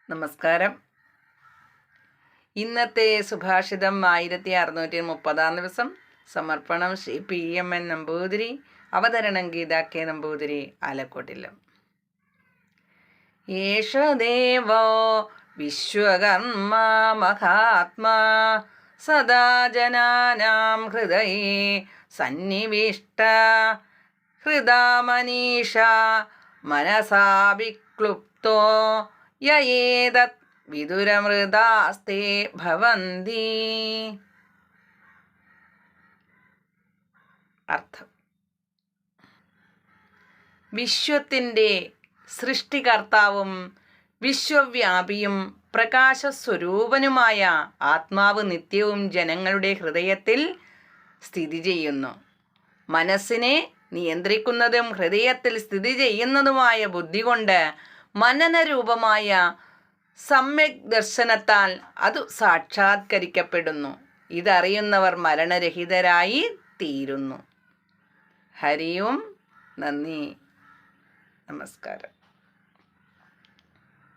നമസ്കാരം. ഇന്നത്തെ സുഭാഷിതം 1630 ദിവസം. സമർപ്പണം ശ്രീ PMN നമ്പൂതിരി. അവതരണം ഗീത K നമ്പൂതിരി, ആലക്കോട്ടില്ലം. യേശ ദേവോ വിശ്വകർമ്മ മഹാത്മാ സദാ ജനാനാം ഹൃദയേ സന്നിവിഷ്ട ഹൃദാ മനീഷ മനസാ വിക്ലുപ്തോ യേതത് വിദുരമൃതാസ്തേ ഭവന്തി. അർത്ഥം: വിശ്വത്തിൻ്റെ സൃഷ്ടികർത്താവും വിശ്വവ്യാപിയും പ്രകാശസ്വരൂപനുമായ ആത്മാവ് നിത്യവും ജനങ്ങളുടെ ഹൃദയത്തിൽ സ്ഥിതി ചെയ്യുന്നു. മനസ്സിനെ നിയന്ത്രിക്കുന്നതും ഹൃദയത്തിൽ സ്ഥിതി ചെയ്യുന്നതുമായ ബുദ്ധി കൊണ്ട് മനനരൂപമായ സമ്യക് ദർശനത്താൽ അത് സാക്ഷാത്കരിക്കപ്പെടുന്നു. ഇതറിയുന്നവർ മരണരഹിതരായി തീരുന്നു. ഹരി ഓം. നന്ദി. നമസ്കാരം.